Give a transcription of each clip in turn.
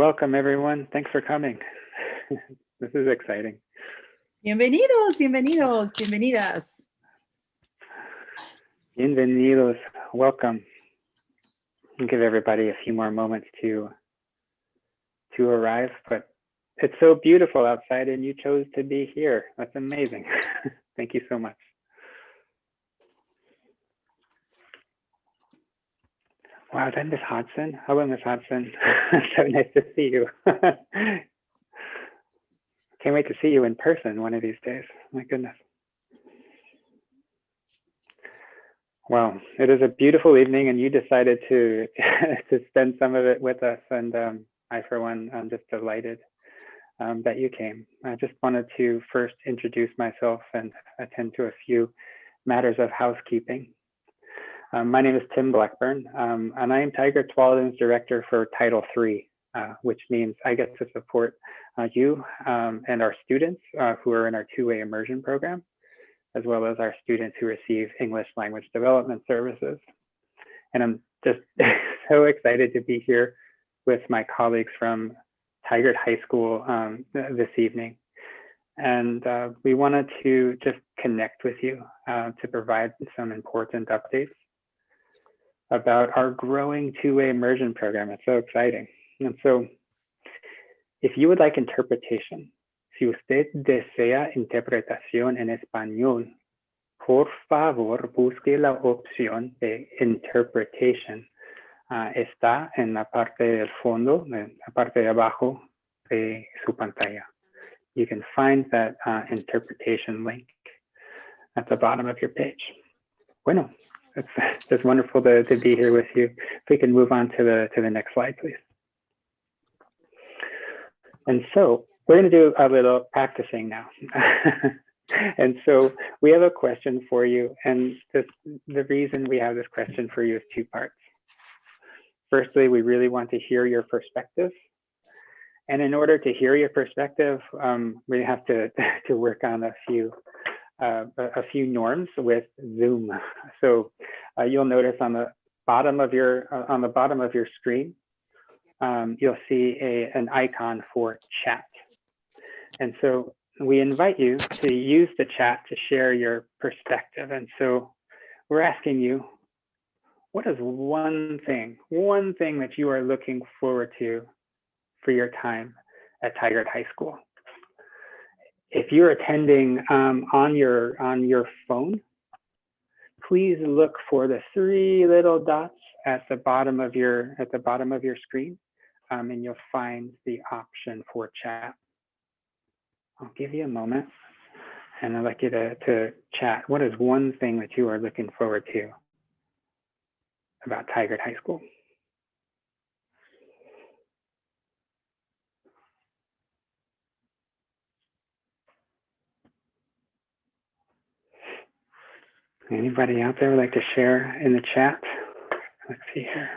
welcome everyone. Thanks for coming. This is exciting. Bienvenidos, bienvenidos, bienvenidas. Bienvenidos, welcome. I'll give everybody a few more moments to arrive, but it's so beautiful outside and you chose to be here. That's amazing. Thank you so much. Wow, is that Miss Hodgson? Hello, Miss Hodgson. So nice to see you. Can't wait to see you in person one of these days. My goodness. Well, it is a beautiful evening and you decided to spend some of it with us. And I, for one, I'm just delighted that you came. I just wanted to first introduce myself and attend to a few matters of housekeeping. My name is Tim Blackburn, and I am Tigard-Tualatin's director for Title III, which means I get to support you and our students who are in our two-way immersion program, as well as our students who receive English language development services. And I'm just so excited to be here with my colleagues from Tigard High School this evening. And we wanted to just connect with you to provide some important updates about our growing two-way immersion program. It's so exciting. And so if you would like interpretation, si usted desea interpretación en español, por favor, busque la opción de interpretation. Está en la parte del fondo, en la parte de abajo de su pantalla. You can find that interpretation link at the bottom of your page. Bueno, it's just wonderful to be here with you. If we can move on to the next slide, please. And so we're going to do a little practicing now. And so we have a question for you. And the reason we have this question for you is two parts. Firstly, we really want to hear your perspective. And in order to hear your perspective, we have to work on a few norms with Zoom. So you'll notice on the bottom of your screen, you'll see an icon for chat. And so we invite you to use the chat to share your perspective. And so we're asking you, what is one thing that you are looking forward to for your time at Tigard High School? If you're attending on your phone, please look for the three little dots at the bottom of your screen, and you'll find the option for chat. I'll give you a moment, and I'd like you to chat. What is one thing that you are looking forward to about Tigard High School? Anybody out there would like to share in the chat? Let's see here.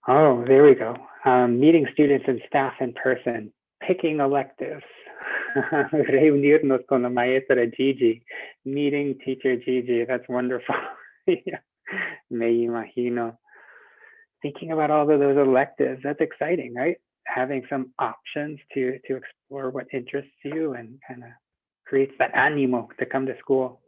Oh, there we go. Meeting students and staff in person, picking electives, reunirnos con la maestra Gigi, meeting teacher Gigi. That's wonderful. Yeah. Me imagino. Thinking about all of those electives, that's exciting, right? Having some options to explore what interests you and kind of creates that ánimo to come to school.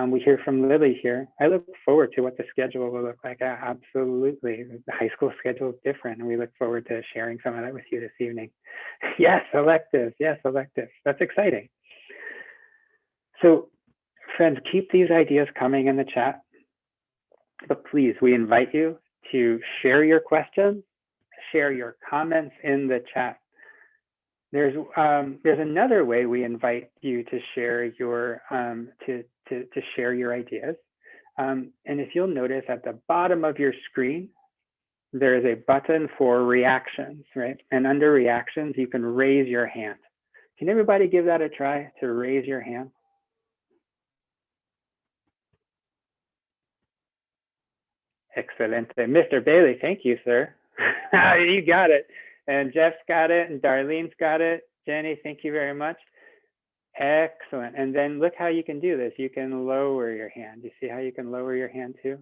We hear from Lily here. I look forward to what the schedule will look like. Absolutely. The high school schedule is different, and we look forward to sharing some of that with you this evening. Yes, electives. Yes, electives. That's exciting. So, friends, keep these ideas coming in the chat. But please, we invite you to share your questions, share your comments in the chat. There's another way we invite you to share your to share your ideas. And if you'll notice at the bottom of your screen, there is a button for reactions, right? And under reactions, you can raise your hand. Can everybody give that a try to raise your hand? Excelente. Mr. Bailey, thank you, sir. You got it. And Jeff's got it, and Darlene's got it. Jenny, thank you very much. Excellent. And then look how you can do this. You can lower your hand. You see how you can lower your hand too?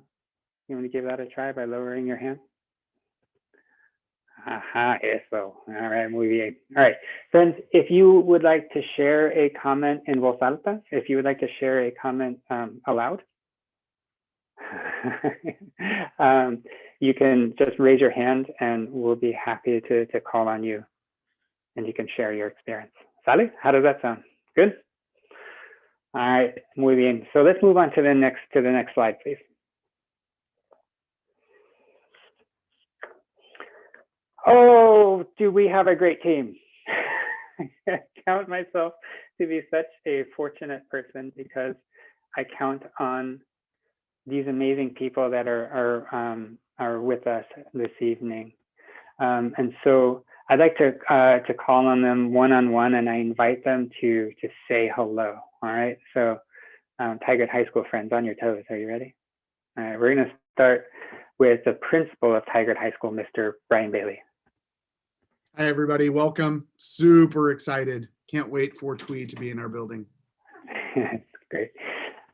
You want to give that a try by lowering your hand? Aha, eso. All right, muy bien. All right, friends, if you would like to share a comment in voz alta, if you would like to share a comment aloud, you can just raise your hand and we'll be happy to call on you and you can share your experience. ¿Sale? How does that sound? Good? All right, muy bien. So let's move on to the next slide, please. Oh, do we have a great team? I count myself to be such a fortunate person because I count on these amazing people that are with us this evening. And so I'd like to call on them one-on-one and I invite them to say hello, all right? So Tigard High School friends, on your toes, are you ready? All right, we're gonna start with the principal of Tigard High School, Mr. Brian Bailey. Hi, everybody. Welcome. Super excited. Can't wait for Twee to be in our building. That's great.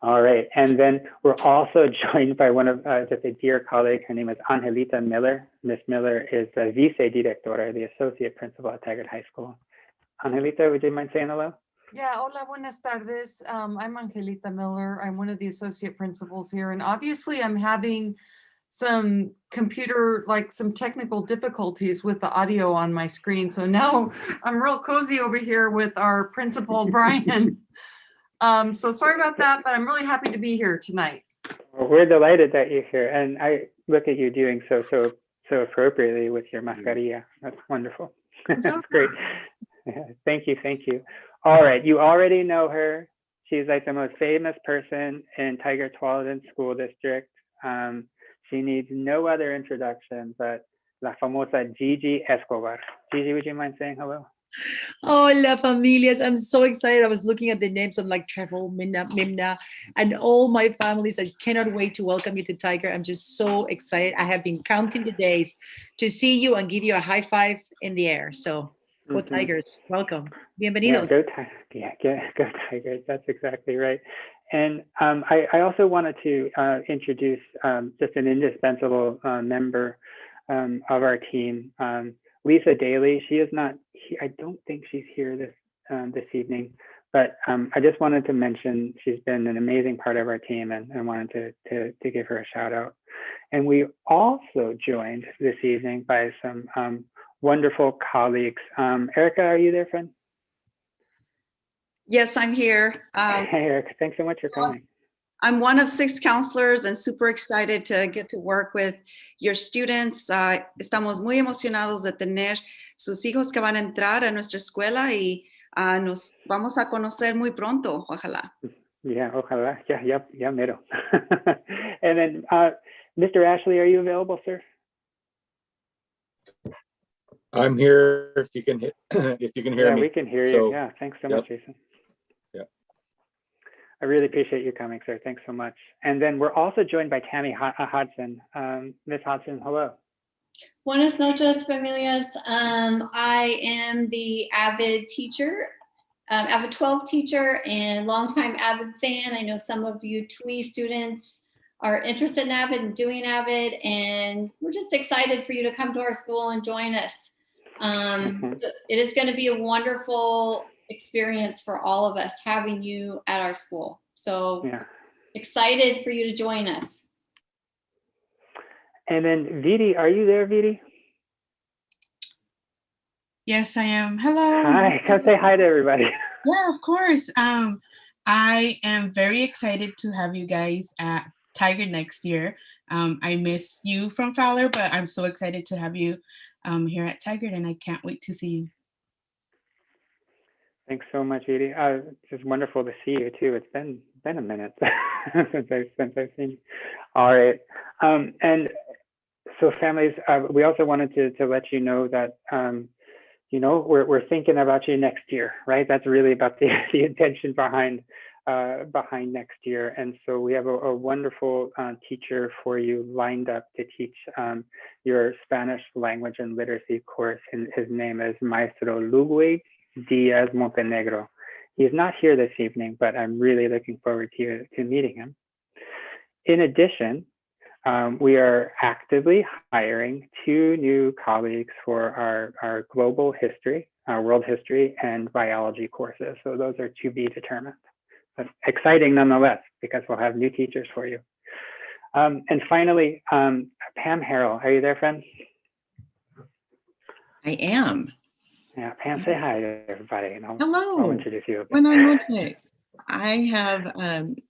All right. And then we're also joined by one of just a dear colleague. Her name is Angelita Miller. Miss Miller is the vicedirectora, the associate principal at Tigard High School. Angelita, would you mind saying hello? Yeah, hola, buenas tardes. I'm Angelita Miller. I'm one of the associate principals here. And obviously I'm having some some technical difficulties with the audio on my screen. So now I'm real cozy over here with our principal, Brian. So sorry about that, but I'm really happy to be here tonight. Well, we're delighted that you're here. And I look at you doing so appropriately with your mascarilla. That's wonderful. That's great. Thank you. Thank you. All right. You already know her. She's like the most famous person in Tigard-Tualatin School District. She needs no other introduction, but la famosa Gigi Escobar. Gigi, would you mind saying hello? Hola, familias. I'm so excited. I was looking at the names. I'm like Trevor, Mimna, and all my families. I cannot wait to welcome you to Tigard. I'm just so excited. I have been counting the days to see you and give you a high five in the air. So go Tigers. Welcome. Bienvenidos. Yeah, go Tigers. That's exactly right. And I also wanted to introduce just an indispensable member of our team, Lisa Daly. She is not. I don't think she's here this evening, but I just wanted to mention she's been an amazing part of our team, and wanted to give her a shout out. And we also joined this evening by some wonderful colleagues. Erica, are you there, friend? Yes, I'm here. Hey, Erica, thanks so much for coming. I'm one of 6 counselors and super excited to get to work with your students. Estamos muy emocionados de tener sus hijos que van a entrar a nuestra escuela y nos vamos a conocer muy pronto, ojalá. Yeah, ojalá. Ya mero. And then, Mr. Ashley, are you available, sir? I'm here if you can hear me. Yeah, we can hear you. Yeah, thanks so much, Jason. Yeah. I really appreciate you coming, sir. Thanks so much. And then we're also joined by Tammy Hodgson. Ms. Hodgson, hello. Buenas noches, familias. I am the Avid teacher, Avid 12 teacher and longtime Avid fan. I know some of you Twee students are interested in Avid and doing Avid, and we're just excited for you to come to our school and join us. It is going to be a wonderful experience for all of us having you at our school. So excited for you to join us. And then Vidi, are you there, Vidi? Yes, I am. Hello. Hi, come say hi to everybody. Yeah, of course. I am very excited to have you guys at Tigard next year. I miss you from Fowler, but I'm so excited to have you here at Tigard, and I can't wait to see you. Thanks so much, Edie. It's just wonderful to see you too. It's been a minute since I've seen you. All right, and so families, we also wanted to let you know that you know, we're thinking about you next year, right? That's really about the intention behind next year. And so we have a wonderful teacher for you lined up to teach your Spanish language and literacy course. And his name is Maestro Ludwig Diaz Montenegro. He's not here this evening, but I'm really looking forward to meeting him. In addition, we are actively hiring 2 new colleagues for our global history, our world history and biology courses. So those are to be determined, but exciting nonetheless, because we'll have new teachers for you. And finally, Pam Harrell, are you there, friend? I am. Yeah, Pam, say hi to everybody, and I'll Hello. introduce you. Buenas noches. I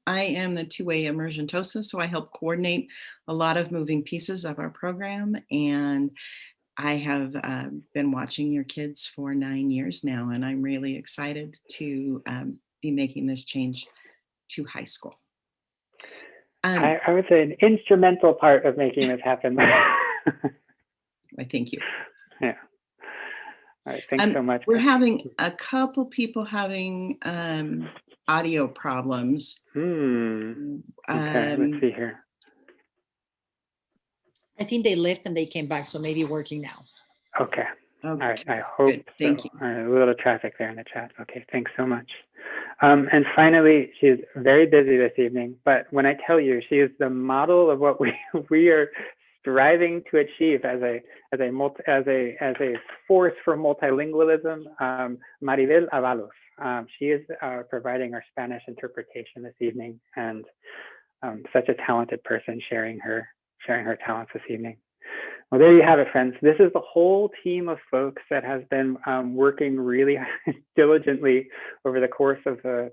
am the two-way immersion TOSA, so I help coordinate a lot of moving pieces of our program, and I have been watching your kids for 9 years now, and I'm really excited to be making this change to high school. I would say an instrumental part of making this happen. I thank you. Yeah. All right, thanks so much. We're having a couple people having audio problems. Okay, let's see here. I think they left and they came back, so maybe working now. Okay. All right, I hope Good. Thank you. All right, a little traffic there in the chat. Okay, thanks so much. And finally, she's very busy this evening, but when I tell you, she is the model of what we are striving to achieve as a force for multilingualism. Maribel Avalos. She is providing our Spanish interpretation this evening, and such a talented person sharing her talents this evening. Well, there you have it, friends. This is the whole team of folks that has been working really diligently over the course of the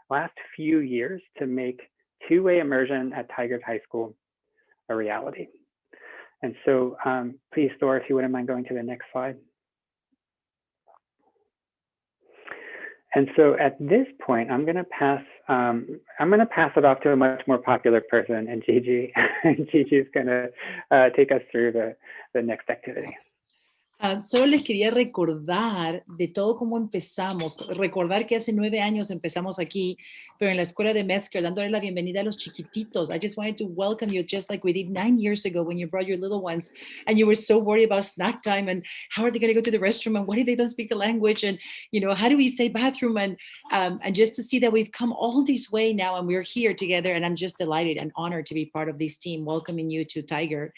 last few years to make two-way immersion at Tigard High School a reality. And so please, Thor, if you wouldn't mind going to the next slide. And so at this point, I'm going to pass it off to a much more popular person, and Gigi. Gigi's going to take us through the next activity. Solo les quería recordar de todo cómo empezamos, recordar que hace 9 años empezamos aquí, pero en la escuela de Metzger, dándole la bienvenida a los chiquititos. I just wanted to welcome you just like we did 9 years ago when you brought your little ones and you were so worried about snack time and how are they going to go to the restroom and what if they don't speak the language and, you know, how do we say bathroom and just to see that we've come all this way now and we're here together, and I'm just delighted and honored to be part of this team welcoming you to Tigard.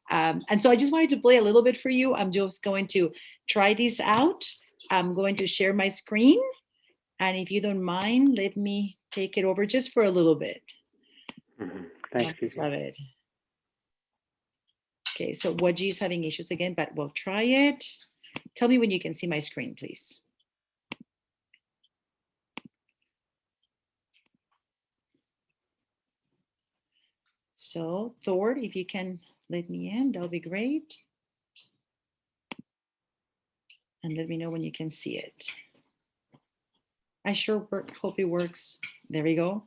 And so I just wanted to play a little bit for you. I'm just going to try this out. I'm going to share my screen. And if you don't mind, let me take it over just for a little bit. Thanks. Love it. Okay, so Waji is having issues again, but we'll try it. Tell me when you can see my screen, please. So Thor, if you can let me in, that'll be great. And let me know when you can see it. I sure hope it works. There we go.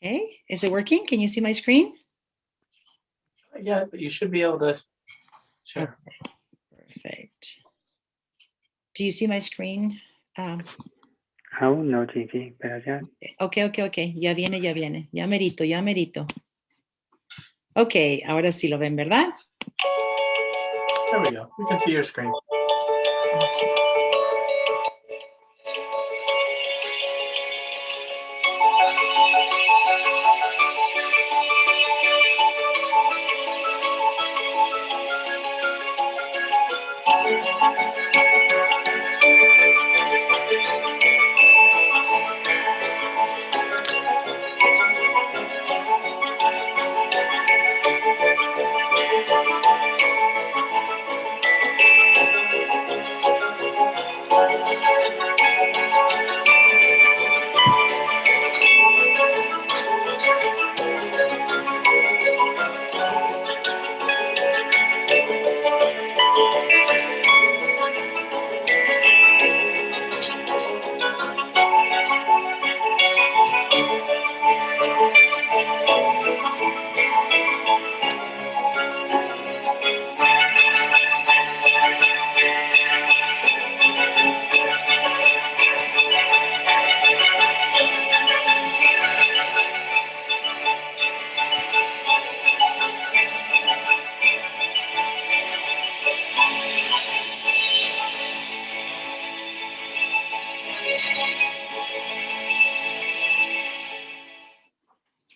Okay, is it working? Can you see my screen? Yeah, but you should be able to share. Perfect. Do you see my screen? Oh, no, Gigi, pero ya. Okay. Ya viene. Ya merito. Ok, ahora sí lo ven, ¿verdad? There we go. We can see your screen.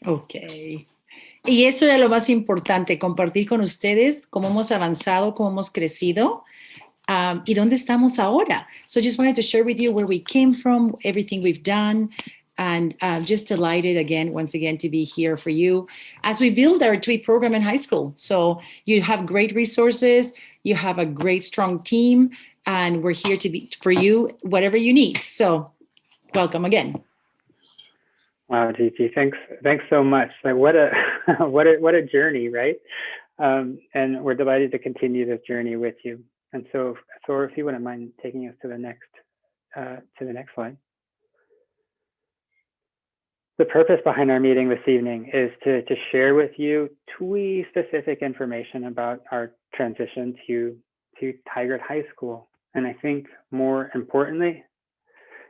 Ok. Y eso era lo más importante, compartir con ustedes cómo hemos avanzado, cómo hemos crecido, y dónde estamos ahora. So just wanted to share with you where we came from, everything we've done, and just delighted again, once again, to be here for you as we build our TWE program in high school. So you have great resources, you have a great, strong team, and we're here to be for you, whatever you need. So welcome again. Wow, Gigi, thanks so much. Like what a what a journey, right? And we're delighted to continue this journey with you. And so, Thor, if you wouldn't mind taking us to the next slide. The purpose behind our meeting this evening is to share with you TWE specific information about our transition to Tigard High School. And I think more importantly,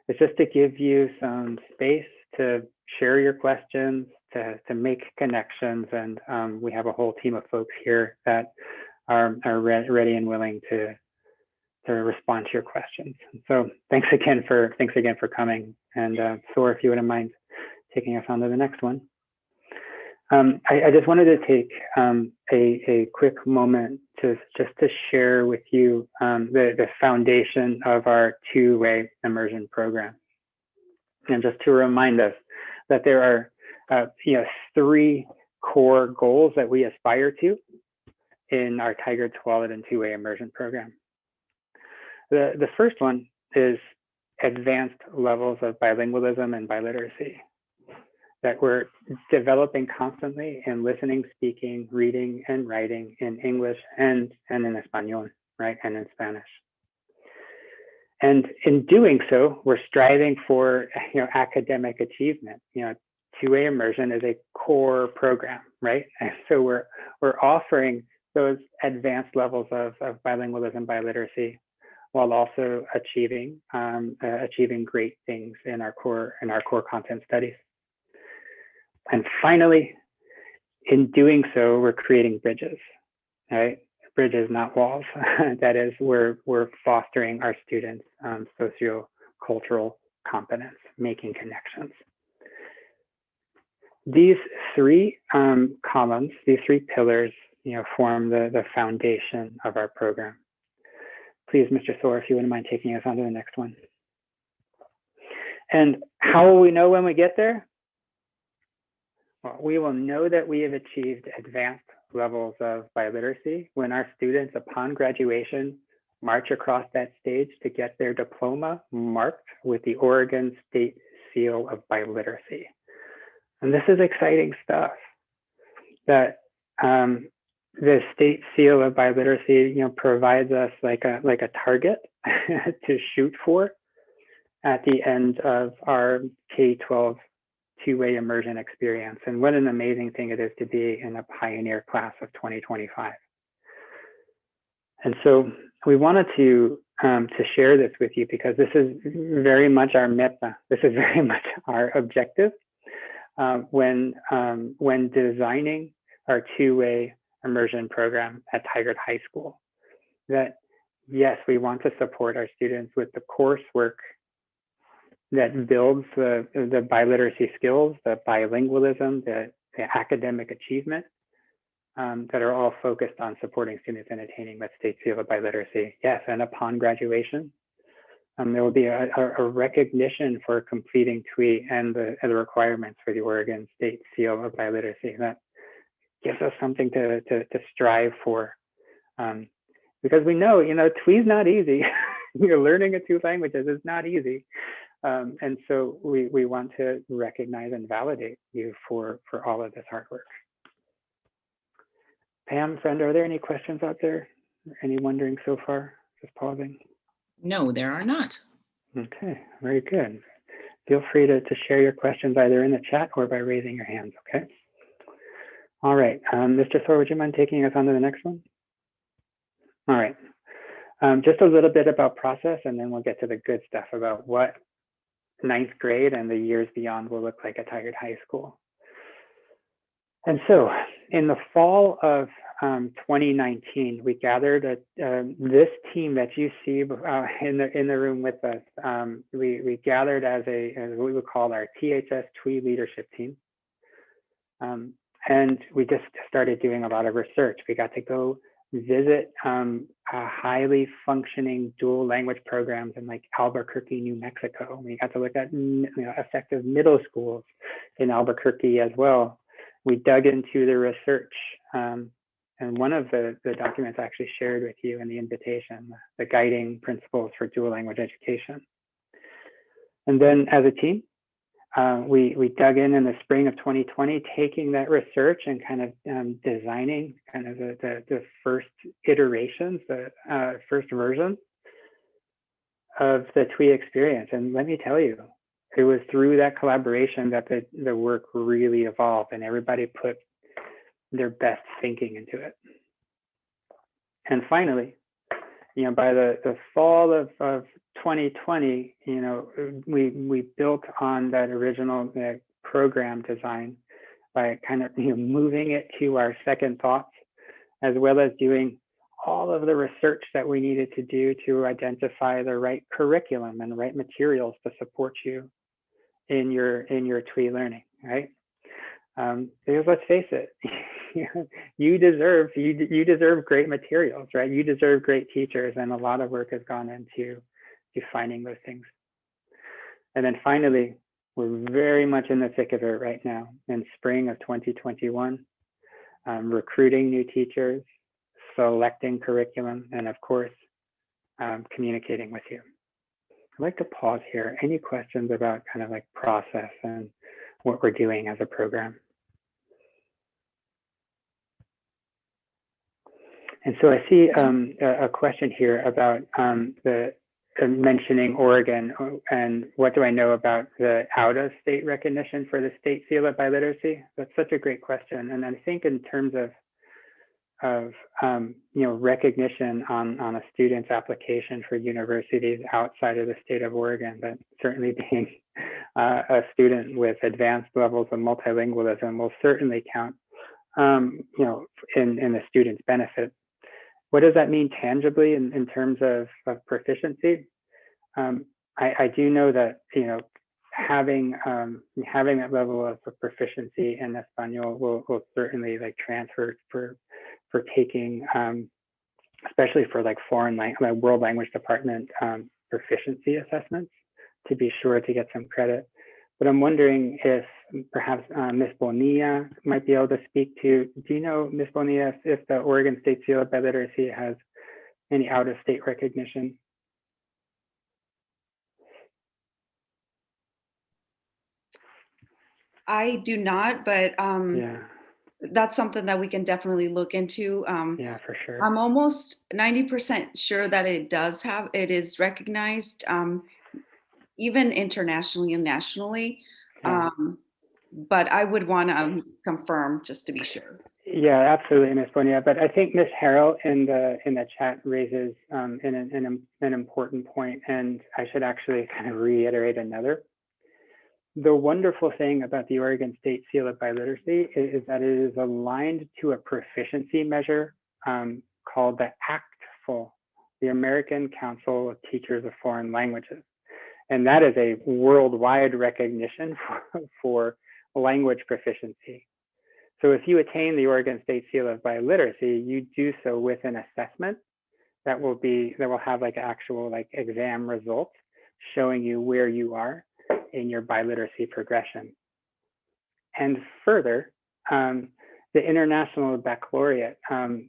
it's just to give you some space to share your questions, to make connections. And we have a whole team of folks here that are ready and willing to respond to your questions. So thanks again for coming. And Thor, if you wouldn't mind taking us on to the next one. I just wanted to take a quick moment to share with you the foundation of our two-way immersion program. And just to remind us that there are three core goals that we aspire to in our Tigard-Tualatin two-way immersion program. The first one is advanced levels of bilingualism and biliteracy that we're developing constantly in listening, speaking, reading, and writing in English and in Espanol, right, and in Spanish. And in doing so, we're striving for academic achievement. Two-way immersion is a core program, right? And so we're offering those advanced levels of bilingualism, biliteracy, while also achieving great things in our core content studies. And finally, in doing so, we're creating bridges, right? Bridges, not walls. That is, we're fostering our students' socio-cultural competence, making connections. These three columns, these three pillars, form the foundation of our program. Please, Mr. Thor, if you wouldn't mind taking us on to the next one. And how will we know when we get there? Well, we will know that we have achieved advanced levels of biliteracy when our students, upon graduation, march across that stage to get their diploma marked with the Oregon State Seal of Biliteracy. And this is exciting stuff. That the State Seal of Biliteracy, provides us like a target to shoot for at the end of our K-12 two-way immersion experience. And what an amazing thing it is to be in a pioneer class of 2025. And so we wanted to share this with you because this is very much our meta. This is very much our objective when designing our two-way immersion program at Tigard High School. That yes, we want to support our students with the coursework that builds the biliteracy skills, the bilingualism, the academic achievement that are all focused on supporting students in attaining that state seal of biliteracy. Yes, and upon graduation, there will be a recognition for completing TWE and the requirements for the Oregon State Seal of Biliteracy. That gives us something to strive for. Because we know, TWE is not easy. Learning two languages is not easy. And so we want to recognize and validate you for all of this hard work. Pam, friend, are there any questions out there? Any wondering so far? Just pausing. No, there are not. Okay, very good. Feel free to share your questions either in the chat or by raising your hands, okay? All right, Mr. Thor, would you mind taking us on to the next one? All right, just a little bit about process, and then we'll get to the good stuff about what ninth grade and the years beyond will look like at Tigard High School. And so in the fall of 2019, we gathered this team that you see in the room with us. We gathered as what we would call our THS TWE leadership team. And we just started doing a lot of research. We got to go visit highly functioning dual language programs in like Albuquerque, New Mexico. We got to look at effective middle schools in Albuquerque as well. We dug into the research. And one of the documents I actually shared with you in the invitation, the guiding principles for dual language education. And then as a team, we dug in the spring of 2020, taking that research and kind of designing kind of the first iterations, the first version of the TWE experience. And let me tell you, it was through that collaboration that the work really evolved and everybody put their best thinking into it. And finally, by the fall of 2020, we built on that original program design by kind of moving it to our second thoughts, as well as doing all of the research that we needed to do to identify the right curriculum and the right materials to support you in your TWE learning, right? Because let's face it, you deserve great materials, right? You deserve great teachers, and a lot of work has gone into finding those things. And then finally, we're very much in the thick of it right now in spring of 2021, recruiting new teachers, selecting curriculum, and of course, communicating with you. I'd like to pause here. Any questions about kind of like process and what we're doing as a program? And so I see a question here about the mentioning Oregon and what do I know about the out-of-state recognition for the state seal of biliteracy? That's such a great question. And I think in terms of recognition on a student's application for universities outside of the state of Oregon, but certainly being a student with advanced levels of multilingualism will certainly count, in the student's benefit. What does that mean tangibly in terms of proficiency? I do know that having that level of proficiency in Espanol will certainly like transfer for taking, especially for like World Language Department proficiency assessments, to be sure to get some credit. But I'm wondering if perhaps Ms. Bonilla might be able to speak to, do you know, Ms. Bonilla, if the Oregon State Seal of Biliteracy has any out-of-state recognition? I do not, but that's something that we can definitely look into. Yeah, for sure. I'm almost 90% sure that it is recognized, even internationally and nationally. Yeah. But I would want to confirm just to be sure. Yeah, absolutely, Ms. Bonilla. But I think Ms. Harrell in the chat raises an important point, and I should actually kind of reiterate another. The wonderful thing about the Oregon State Seal of Biliteracy is that it is aligned to a proficiency measure called the ACTFL, the American Council of Teachers of Foreign Languages. And that is a worldwide recognition for language proficiency. So if you attain the Oregon State Seal of Biliteracy, you do so with an assessment that will have like actual like exam results showing you where you are in your biliteracy progression. And further, the International Baccalaureate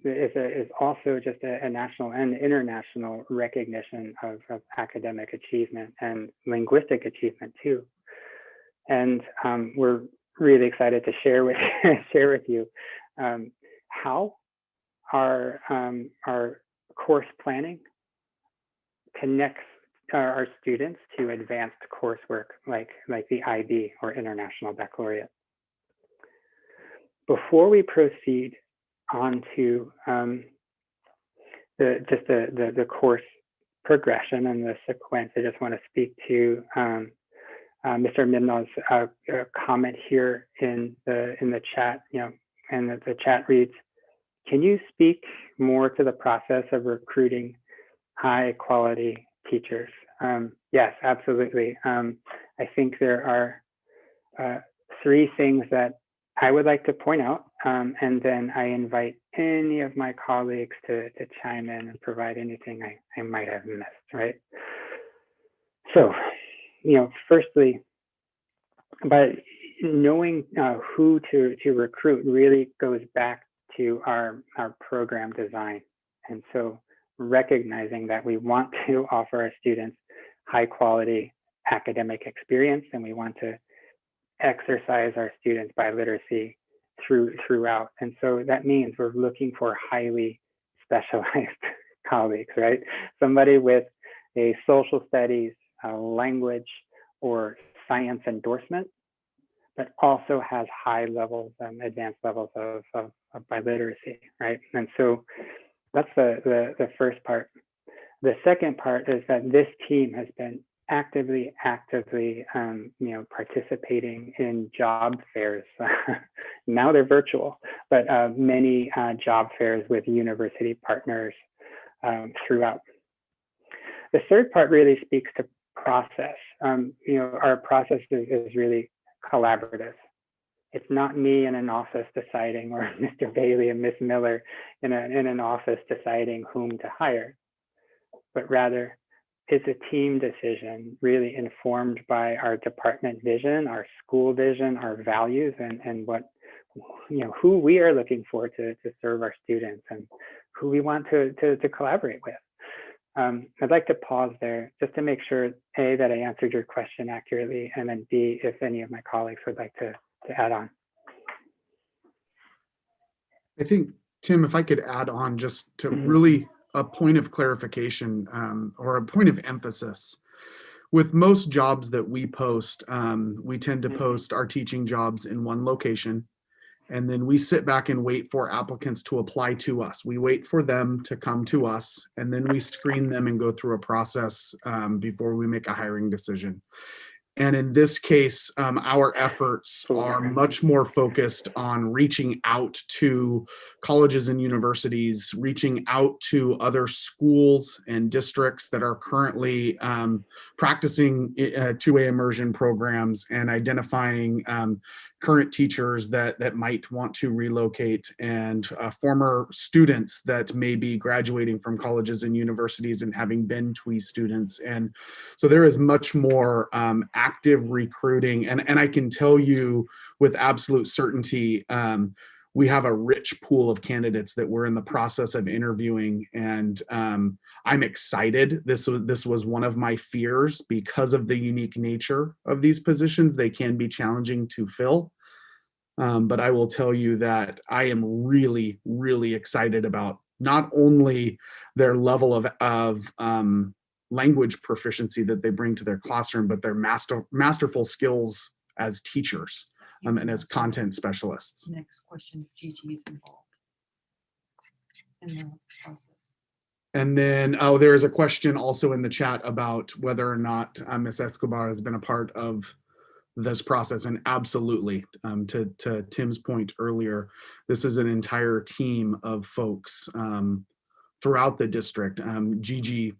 is also just a national and international recognition of academic achievement and linguistic achievement too. And we're really excited to share with you how our course planning connects our students to advanced coursework like the IB or International Baccalaureate. Before we proceed on to the course progression and the sequence, I just want to speak to Mr. Midnall's comment here in the chat. And the chat reads, "Can you speak more to the process of recruiting high quality teachers?" Yes, absolutely. I think there are three things that I would like to point out, and then I invite any of my colleagues to chime in and provide anything I might have missed, right? So, firstly, but knowing who to recruit really goes back to our program design. And so recognizing that we want to offer our students high quality academic experience, and we want to exercise our students' biliteracy throughout. And so that means we're looking for highly specialized colleagues, right? Somebody with a social studies, language, or science endorsement, but also has high levels, advanced levels of biliteracy, right? And so that's the first part. The second part is that this team has been actively, participating in job fairs. Now they're virtual, but many job fairs with university partners throughout. The third part really speaks to process. Our process is really collaborative. It's not me in an office deciding, or Mr. Bailey and Miss Miller in an office deciding whom to hire, but rather it's a team decision really informed by our department vision, our school vision, our values, and what, who we are looking for to serve our students and who we want to collaborate with. I'd like to pause there just to make sure, A, that I answered your question accurately, and then B, if any of my colleagues would like to add on. I think, Tim, if I could add on just to really a point of clarification or a point of emphasis. With most jobs that we post, we tend to post our teaching jobs in one location, and then we sit back and wait for applicants to apply to us. We wait for them to come to us, and then we screen them and go through a process before we make a hiring decision. And in this case, our efforts are much more focused on reaching out to colleges and universities, reaching out to other schools and districts that are currently practicing two-way immersion programs, and identifying current teachers that might want to relocate, and former students that may be graduating from colleges and universities and having been TWE students. And so there is much more active recruiting. And I can tell you with absolute certainty, we have a rich pool of candidates that we're in the process of interviewing. And I'm excited. This was one of my fears because of the unique nature of these positions. They can be challenging to fill. But I will tell you that I am really, really excited about not only their level of language proficiency that they bring to their classroom, but their masterful skills as teachers and as content specialists. Next question, Gigi is involved in the process. And then, there is a question also in the chat about whether or not Ms. Escobar has been a part of this process. And absolutely, to Tim's point earlier, this is an entire team of folks throughout the district. Gigi,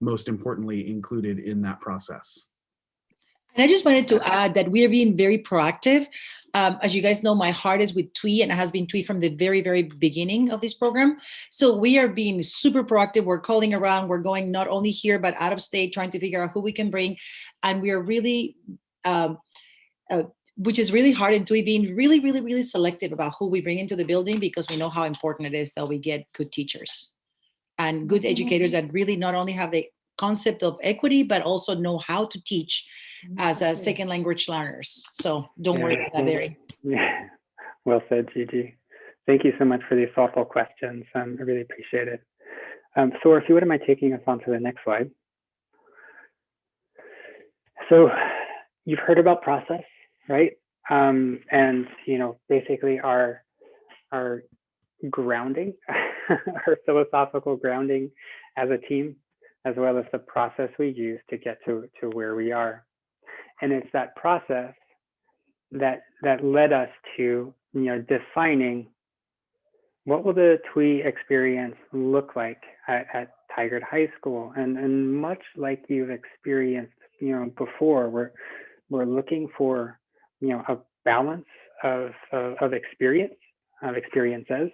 most importantly, included in that process. And I just wanted to add that we are being very proactive. As you guys know, my heart is with TWE, and it has been TWE from the very, very beginning of this program. So we are being super proactive. We're calling around. We're going not only here, but out of state, trying to figure out who we can bring. And we are really, which is really hard in TWE, being really, really, really selective about who we bring into the building, because we know how important it is that we get good teachers and good educators that really not only have the concept of equity, but also know how to teach as a second language learners. So don't worry about that, Barry. Yeah, well said, Gigi. Thank you so much for these thoughtful questions. I really appreciate it. So if you wouldn't mind taking us on to the next slide. So you've heard about process, right? And basically our grounding, our philosophical grounding as a team, as well as the process we use to get to where we are. And it's that process that led us to defining what will the TWE experience look like at Tigard High School. And much like you've experienced before, we're looking for a balance of experiences,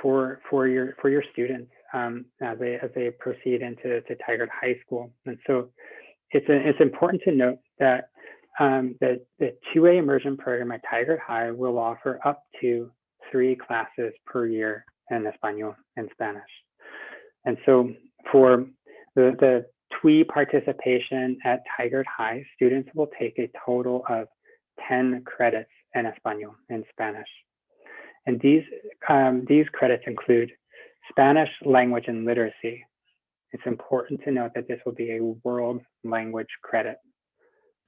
for your students as they proceed into Tigard High School. And so it's important to note that the 2A immersion program at Tigard High will offer up to 3 classes per year in Espanol and Spanish. And so for the TWE participation at Tigard High, students will take a total of 10 credits in Espanol and Spanish. And these credits include Spanish language and literacy. It's important to note that this will be a world language credit.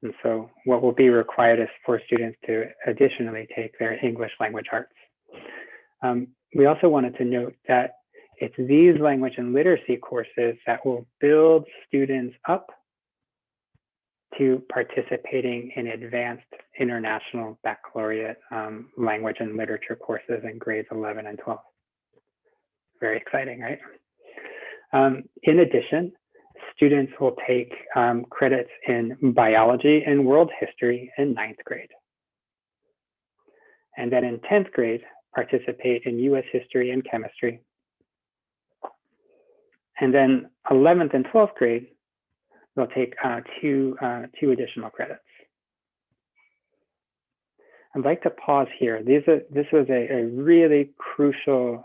And so what will be required is for students to additionally take their English language arts. We also wanted to note that it's these language and literacy courses that will build students up to participating in advanced international baccalaureate language and literature courses in grades 11 and 12. Very exciting, right? In addition, students will take credits in biology and world history in 9th grade. And then in 10th grade, participate in US history and chemistry. And then 11th and 12th grade, they'll take two additional credits. I'd like to pause here. This was a really crucial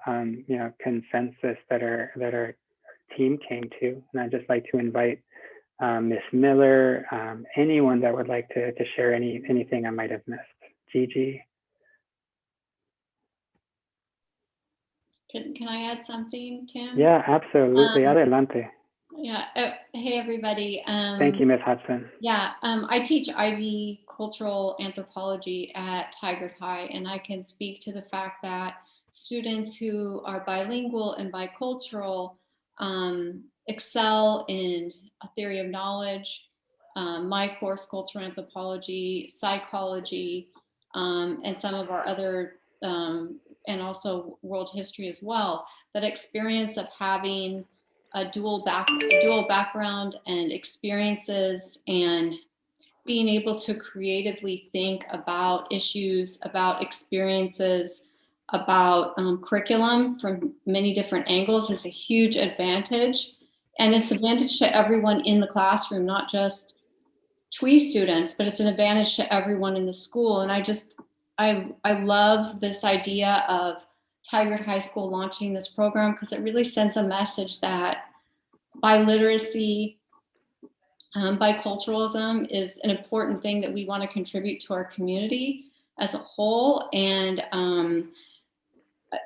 consensus that our team came to. And I'd just like to invite Ms. Miller, anyone that would like to share anything I might have missed. Gigi. Can I add something, Tim? Yeah, absolutely. Adelante. Yeah. Hey, everybody. Thank you, Ms. Hodgson. Yeah, I teach IB cultural anthropology at Tigard High, and I can speak to the fact that students who are bilingual and bicultural excel in a theory of knowledge, my course, cultural anthropology, psychology, and some of our other and also world history as well. That experience of having a dual background and experiences and being able to creatively think about issues, about experiences, about curriculum from many different angles is a huge advantage. And it's an advantage to everyone in the classroom, not just TWE students, but it's an advantage to everyone in the school. And I love this idea of Tigard High School launching this program because it really sends a message that biliteracy, biculturalism is an important thing that we want to contribute to our community as a whole. And,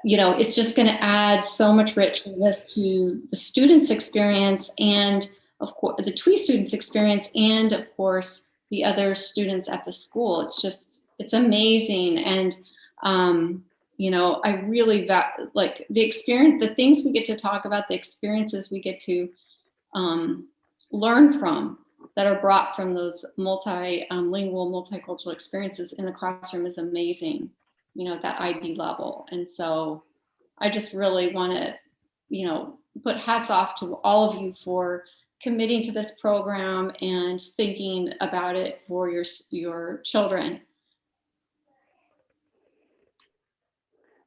it's just going to add so much richness to the students' experience and, of course, the TWE students' experience and, of course, the other students at the school. It's amazing. And, I really like the experience, the things we get to talk about, the experiences we get to learn from that are brought from those multilingual, multicultural experiences in the classroom is amazing, at that IB level. And so I just really want to, put hats off to all of you for committing to this program and thinking about it for your children.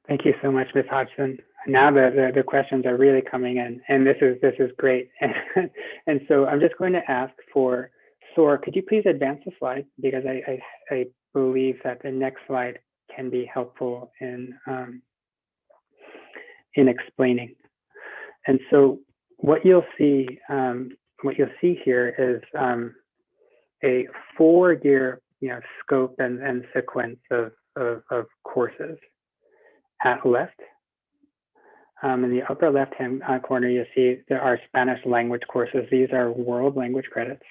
Thank you so much, Ms. Hodgson. Now the questions are really coming in, and this is great. And so I'm just going to ask for Sora, could you please advance the slide, because I believe that the next slide can be helpful in explaining. And so what you'll see here is a 4-year scope and sequence of courses. At left, in the upper left-hand corner, you'll see there are Spanish language courses. These are world language credits.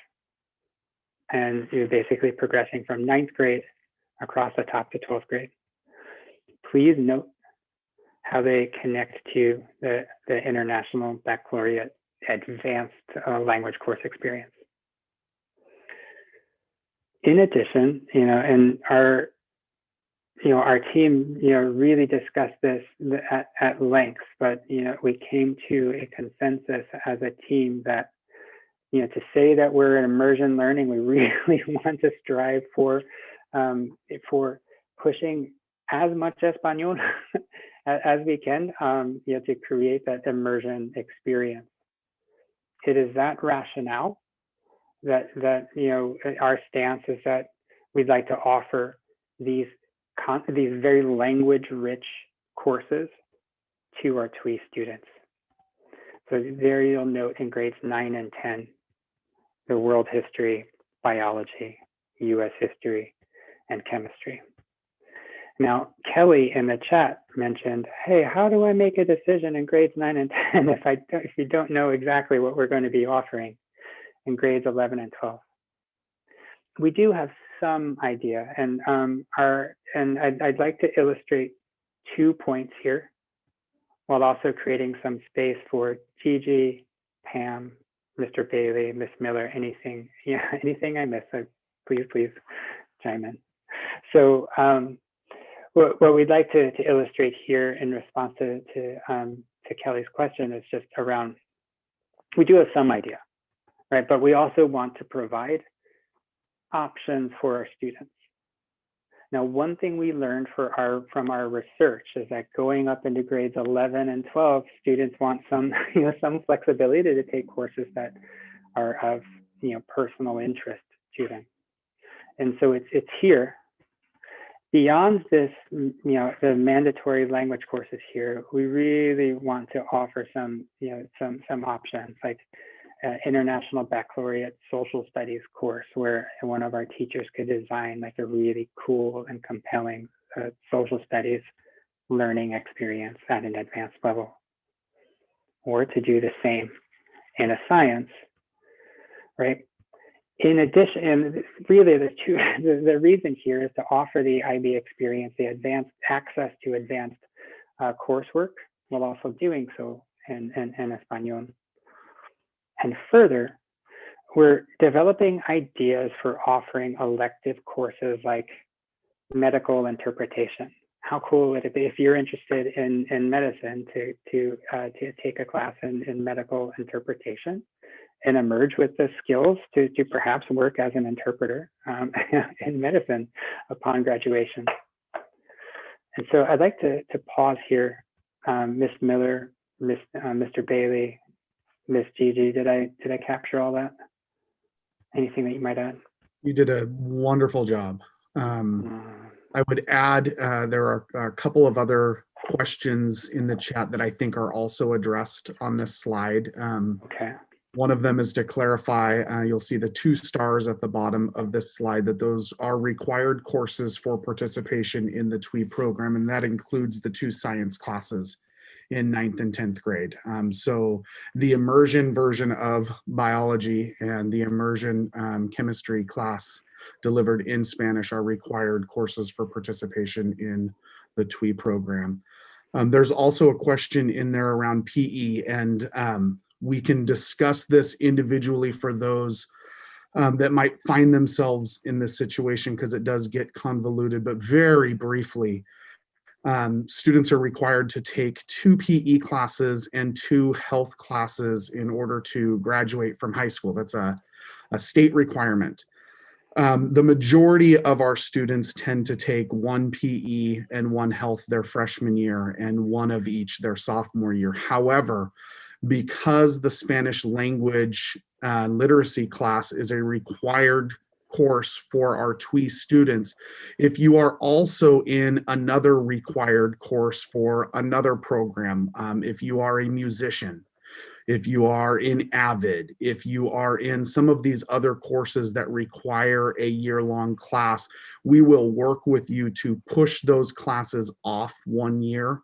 And you're basically progressing from 9th grade across the top to 12th grade. Please note how they connect to the International Baccalaureate Advanced Language Course experience. In addition, and our team, really discussed this at length, but, we came to a consensus as a team that, to say that we're in immersion learning, we really want to strive for pushing as much Espanol as we can, to create that immersion experience. It is that rationale that our stance is that we'd like to offer these very language-rich courses to our TWE students. So there you'll note in grades 9 and 10, the world history, biology, US history, and chemistry. Now, Kelly in the chat mentioned, hey, how do I make a decision in grades 9 and 10 if you don't know exactly what we're going to be offering in grades 11 and 12? We do have some idea, and I'd like to illustrate 2 points here, while also creating some space for Gigi, Pam, Mr. Bailey, Miss Miller, anything I miss, please chime in. So what we'd like to illustrate here in response to Kelly's question is just around, we do have some idea, right? But we also want to provide options for our students. Now, one thing we learned from our research is that going up into grades 11 and 12, students want some flexibility to take courses that are of personal interest to them. And so it's here. Beyond this, the mandatory language courses here, we really want to offer some options, like International Baccalaureate Social Studies course, where one of our teachers could design like a really cool and compelling social studies learning experience at an advanced level. Or to do the same in a science, right? In addition, and really the reason here is to offer the IB experience, the advanced access to advanced coursework, while also doing so in Espanol. And further, we're developing ideas for offering elective courses like medical interpretation. How cool would it be if you're interested in medicine to take a class in medical interpretation and emerge with the skills to perhaps work as an interpreter in medicine upon graduation. And so I'd like to pause here. Miss Miller, Mr. Bailey, Miss Gigi, did I capture all that? Anything that you might add? You did a wonderful job. I would add, there are a couple of other questions in the chat that I think are also addressed on this slide. Okay. One of them is to clarify, you'll see the 2 stars at the bottom of this slide, that those are required courses for participation in the TWE program, and that includes the 2 science classes in 9th and 10th grade. So the immersion version of biology and the immersion chemistry class delivered in Spanish are required courses for participation in the TWE program. There's also a question in there around PE, and we can discuss this individually for those that might find themselves in this situation, because it does get convoluted, but very briefly, students are required to take 2 PE classes and 2 health classes in order to graduate from high school. That's a state requirement. The majority of our students tend to take 1 PE and 1 health their freshman year and 1 of each their sophomore year. However, because the Spanish language literacy class is a required course for our TWE students, if you are also in another required course for another program, if you are a musician, if you are in AVID, if you are in some of these other courses that require a year-long class, we will work with you to push those classes off 1 year.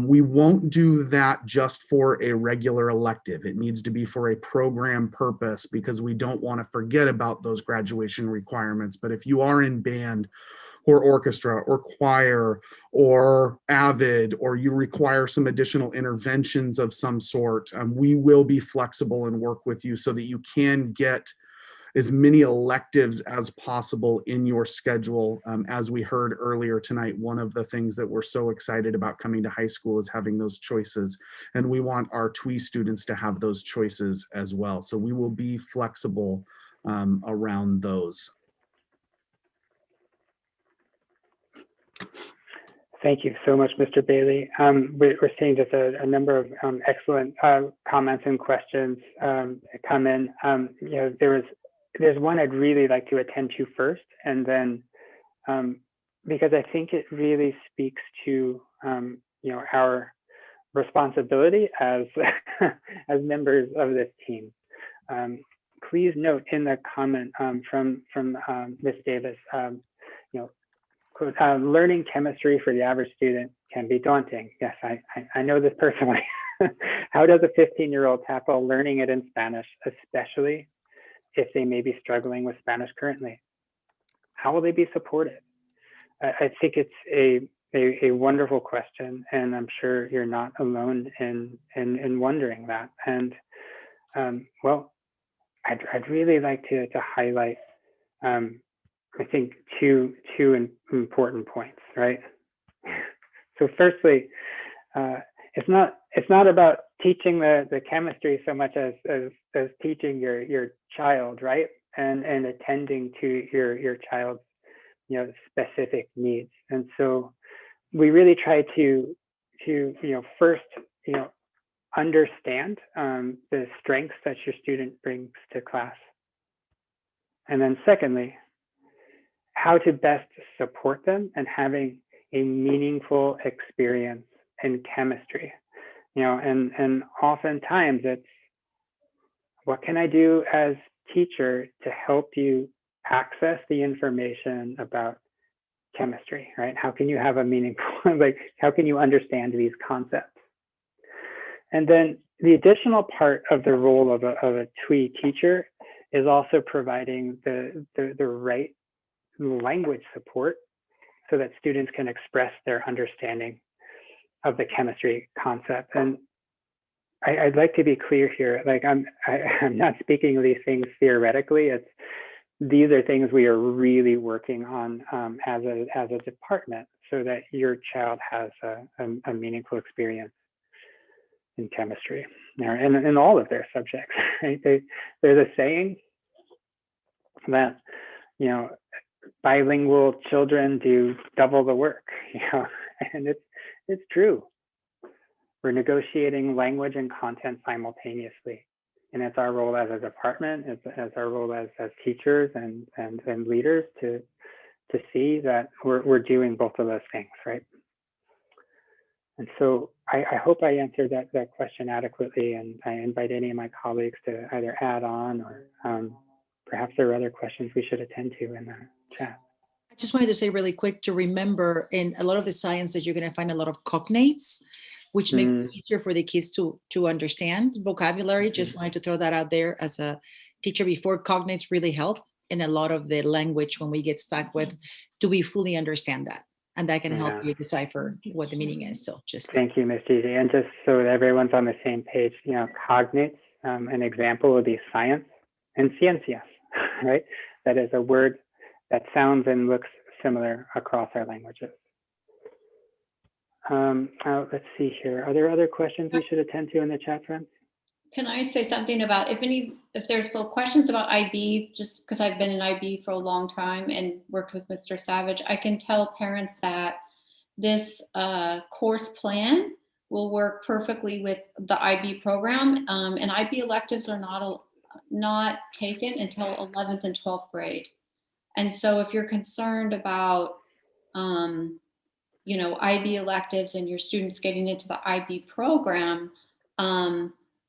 We won't do that just for a regular elective. It needs to be for a program purpose, because we don't want to forget about those graduation requirements. But if you are in band or orchestra or choir or AVID, or you require some additional interventions of some sort, we will be flexible and work with you so that you can get as many electives as possible in your schedule. As we heard earlier tonight, one of the things that we're so excited about coming to high school is having those choices, and we want our TWE students to have those choices as well. So we will be flexible around those. Thank you so much, Mr. Bailey. We're seeing just a number of excellent comments and questions come in. You know, there's one I'd really like to attend to first, and then because I think it really speaks to you know, our responsibility as as members of this team. Please note in the comment from Ms. Davis, you know, quote, learning chemistry for the average student can be daunting. Yes, I know this personally. How does a 15-year-old tackle learning it in Spanish, especially if they may be struggling with Spanish currently? How will they be supported? I think it's a wonderful question, and I'm sure you're not alone in wondering that. And well, I'd really like to highlight, I think, two important points, right? So firstly, it's not about teaching the chemistry so much as teaching your child, right? And attending to your child's, you know, specific needs. And so we really try to you know, first, you know, understand the strengths that your student brings to class. And then secondly, how to best support them and having a meaningful experience in chemistry. You know, and oftentimes it's, what can I do as teacher to help you access the information about chemistry, right? How can you have a meaningful, like, how can you understand these concepts? And then the additional part of the role of a TWE teacher is also providing the right language support so that students can express their understanding of the chemistry concept. And I'd like to be clear here, like I'm not speaking of these things theoretically. These are things we are really working on as a department so that your child has a meaningful experience in chemistry, and in all of their subjects. Right? There's a saying that, you know, bilingual children do double the work, you know, and it's true. We're negotiating language and content simultaneously, and it's our role as a department, it's our role as teachers and leaders to see that we're doing both of those things, right? And so I hope I answered that question adequately, and I invite any of my colleagues to either add on or perhaps there are other questions we should attend to in the chat. I just wanted to say really quick to remember, in a lot of the sciences, you're going to find a lot of cognates, which makes it easier for the kids to understand vocabulary. Just wanted to throw that out there as a teacher before. Cognates really help in a lot of the language when we get stuck with, do we fully understand that? And that can help you decipher what the meaning is. So just thank you, Ms. Gigi. And just so that everyone's on the same page, you know, cognates, an example would be science and ciencias, right? That is a word that sounds and looks similar across our languages. Let's see here. Are there other questions we should attend to in the chat, friends? Can I say something about if there's still questions about IB, just because I've been in IB for a long time and worked with Mr. Savage, I can tell parents that this course plan will work perfectly with the IB program, and IB electives are not taken until 11th and 12th grade. And so if you're concerned about you know, IB electives and your students getting into the IB program,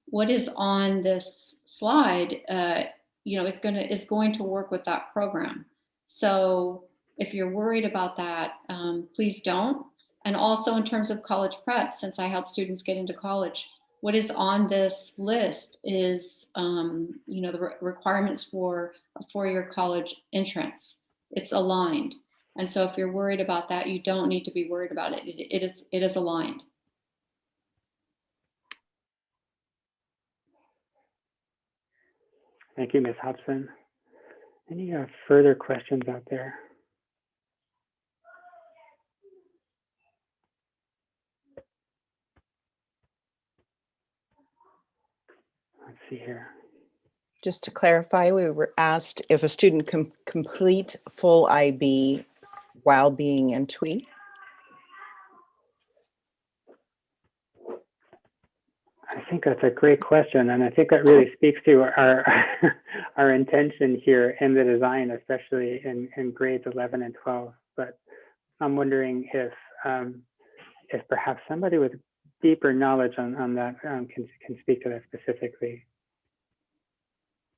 what is on this slide, you know, it's going to work with that program. So if you're worried about that, please don't. And also in terms of college prep, since I help students get into college, what is on this list is, you know, the requirements for a four-year college entrance. It's aligned. And so if you're worried about that, you don't need to be worried about it. It is aligned. Thank you, Ms. Hodgson. Any further questions out there? Let's see here. Just to clarify, we were asked if a student can complete full IB while being in TWE. I think that's a great question, and I think that really speaks to our our intention here in the design, especially in grades 11 and 12. But I'm wondering if perhaps somebody with deeper knowledge on that can speak to that specifically.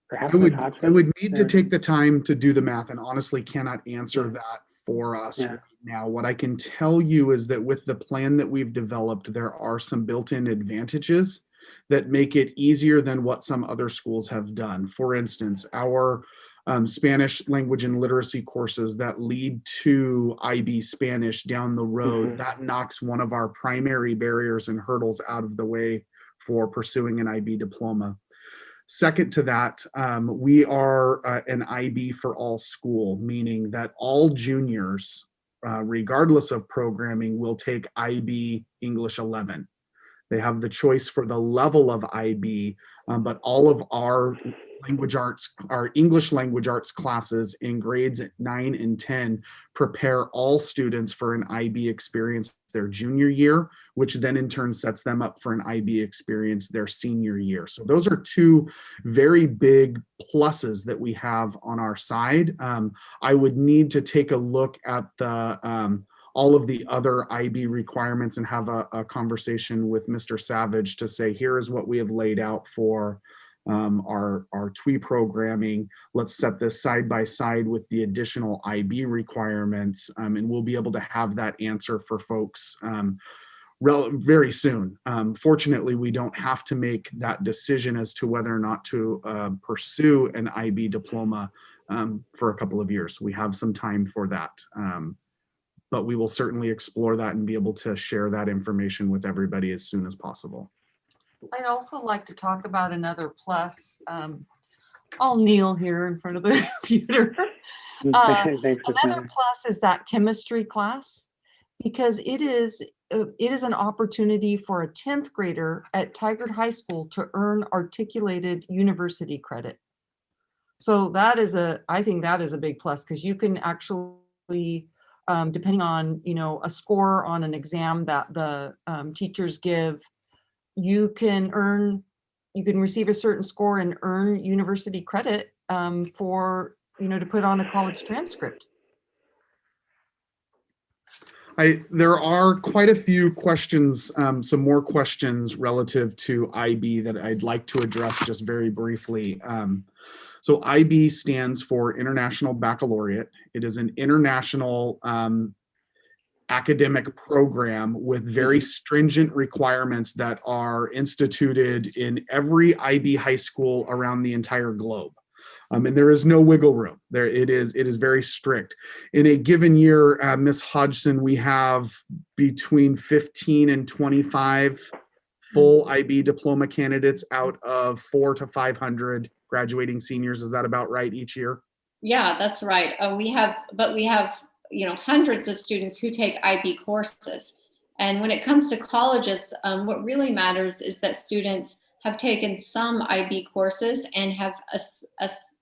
Perhaps Ms. Hodgson? I would need to Or- take the time to do the math, and honestly cannot answer that for us Yeah. right now. What I can tell you is that with the plan that we've developed, there are some built-in advantages that make it easier than what some other schools have done. For instance, our Spanish language and literacy courses that lead to IB Spanish down the road, that knocks one of our primary barriers and hurdles out of the way for pursuing an IB diploma. Second to that, we are an IB for all school, meaning that all juniors, regardless of programming, will take IB English 11. They have the choice for the level of IB, but all of our language arts, our English language arts classes in grades 9 and 10 prepare all students for an IB experience their junior year, which then in turn sets them up for an IB experience their senior year. So those are two very big pluses that we have on our side. I would need to take a look at the all of the other IB requirements and have a conversation with Mr. Savage to say, here is what we have laid out for our TWE programming. Let's set this side by side with the additional IB requirements, and we'll be able to have that answer for folks very soon. Fortunately, we don't have to make that decision as to whether or not to pursue an IB diploma for a couple of years. We have some time for that. But we will certainly explore that and be able to share that information with everybody as soon as possible. I'd also like to talk about another plus. I'll kneel here in front of the computer. Thanks, Another plus is that chemistry class, because it is an opportunity for a 10th grader at Tigard High School to earn articulated university credit. So that is I think that is a big plus, because you can actually, depending on, a score on an exam that the teachers give, you can receive a certain score and earn university credit for, to put on a college transcript. There are quite a few questions, some more questions relative to IB that I'd like to address just very briefly. So IB stands for International Baccalaureate. It is an international academic program with very stringent requirements that are instituted in every IB high school around the entire globe. And there is no wiggle room. It is very strict. In a given year, Ms. Hodgson, we have between 15 and 25 full IB diploma candidates out of 400 to 500 graduating seniors. Is that about right each year? Yeah, that's right. We have hundreds of students who take IB courses. And when it comes to colleges, what really matters is that students have taken some IB courses and have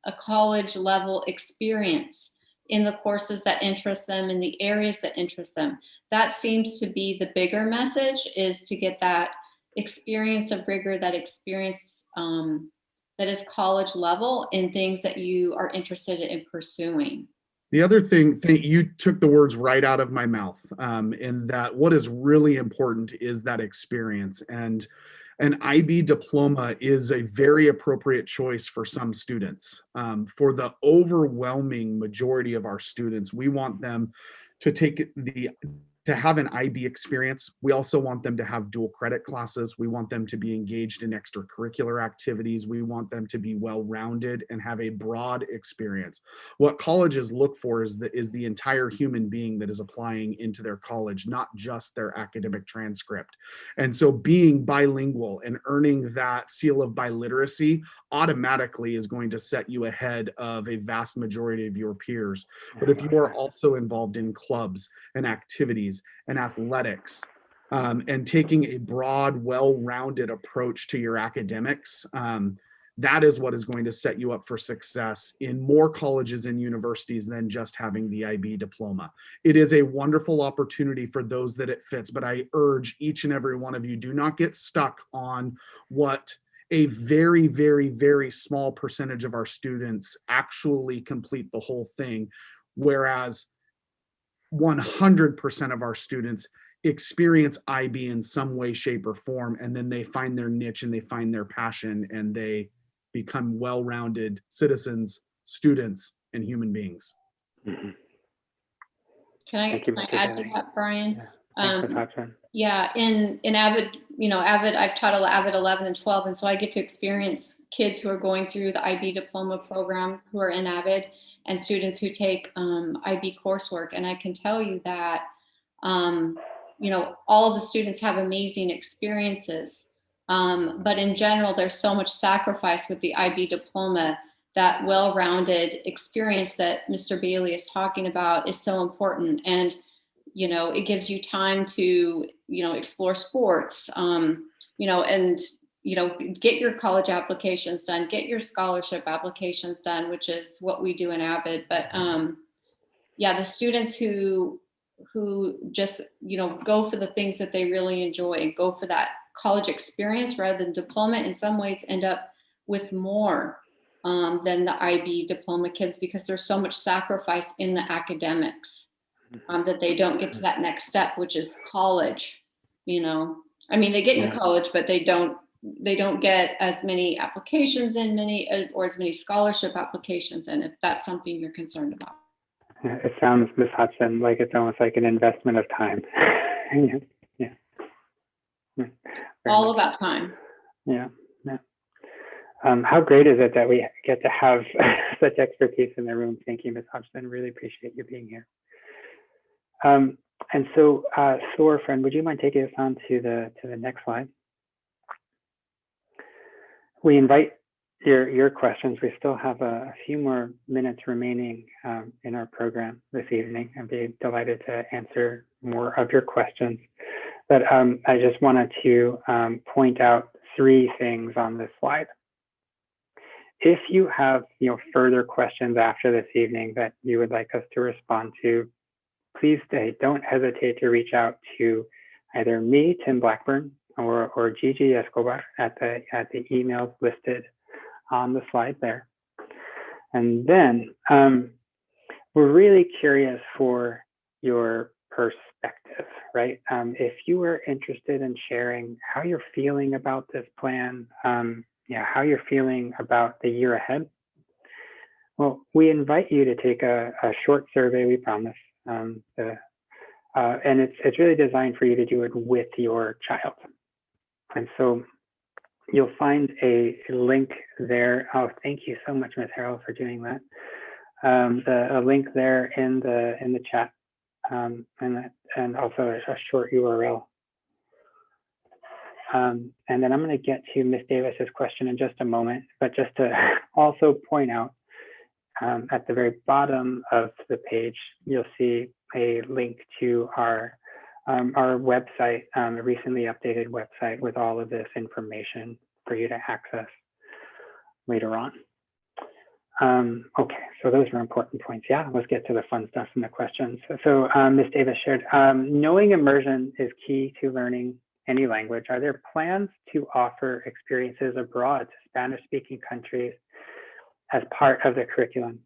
a college level experience in the courses that interest them, in the areas that interest them. That seems to be the bigger message, is to get that experience of rigor, that experience that is college level in things that you are interested in pursuing. The other thing, you took the words right out of my mouth, in that what is really important is that experience. And an IB diploma is a very appropriate choice for some students. For the overwhelming majority of our students, we want them to have an IB experience. We also want them to have dual credit classes. We want them to be engaged in extracurricular activities. We want them to be well-rounded and have a broad experience. What colleges look for is the entire human being that is applying into their college, not just their academic transcript. And so being bilingual and earning that seal of biliteracy automatically is going to set you ahead of a vast majority of your peers. But if you are also involved in clubs and activities and athletics, and taking a broad, well-rounded approach to your academics, that is what is going to set you up for success in more colleges and universities than just having the IB diploma. It is a wonderful opportunity for those that it fits, but I urge each and every one of you, do not get stuck on what a very, very, very small percentage of our students actually complete the whole thing, whereas 100% of our students experience IB in some way, shape, or form, and then they find their niche and they find their passion and they become well-rounded citizens, students, and human beings. Mhm. Can I, Thank you, can I Mr. add to Daly. that, Brian? Yeah. Thanks, Ms. Um, Hodgson. Yeah, in Avid, Avid, I've taught Avid 11 and 12, and so I get to experience kids who are going through the IB diploma program who are in Avid, and students who take IB coursework. And I can tell you that, all of the students have amazing experiences, but in general, there's so much sacrifice with the IB diploma. That well-rounded experience that Mr. Bailey is talking about is so important. And it gives you time to, explore sports, and, get your college applications done, get your scholarship applications done, which is what we do in Avid. But the students who just, go for the things that they really enjoy, go for that college experience rather than diploma, in some ways end up with more than the IB diploma kids, because there's so much sacrifice in the academics. That they don't get to that next step, which is college. They get into college, but they don't get as many applications in, or as many scholarship applications in, if that's something you're concerned about. It sounds, Ms. Hodgson, like it's almost like an investment of time. Yeah. All about time. Yeah. How great is it that we get to have such expertise in the room? Thank you, Ms. Hodgson. Really appreciate you being here. And so, Thor, friend, would you mind taking us on to the next slide? We invite your questions. We still have a few more minutes remaining in our program this evening. I'd be delighted to answer more of your questions. But I just wanted to point out 3 things on this slide. If you have further questions after this evening that you would like us to respond to, please don't hesitate to reach out to either me, Tim Blackburn, or Gigi Escobar at the emails listed on the slide there. And then we're really curious for your perspective, right? If you are interested in sharing how you're feeling about this plan, how you're feeling about the year ahead, well, we invite you to take a short survey, we promise. And it's really designed for you to do it with your child. And so you'll find a link there. Oh, thank you so much, Ms. Harrell, for doing that. A link there in the chat, and also a short URL. And then I'm going to get to Ms. Davis's question in just a moment, but just to also point out, at the very bottom of the page, you'll see a link to our website, a recently updated website with all of this information for you to access later on. Okay, so those are important points. Yeah, let's get to the fun stuff and the questions. So Ms. Davis shared, knowing immersion is key to learning any language. Are there plans to offer experiences abroad to Spanish-speaking countries as part of the curriculum?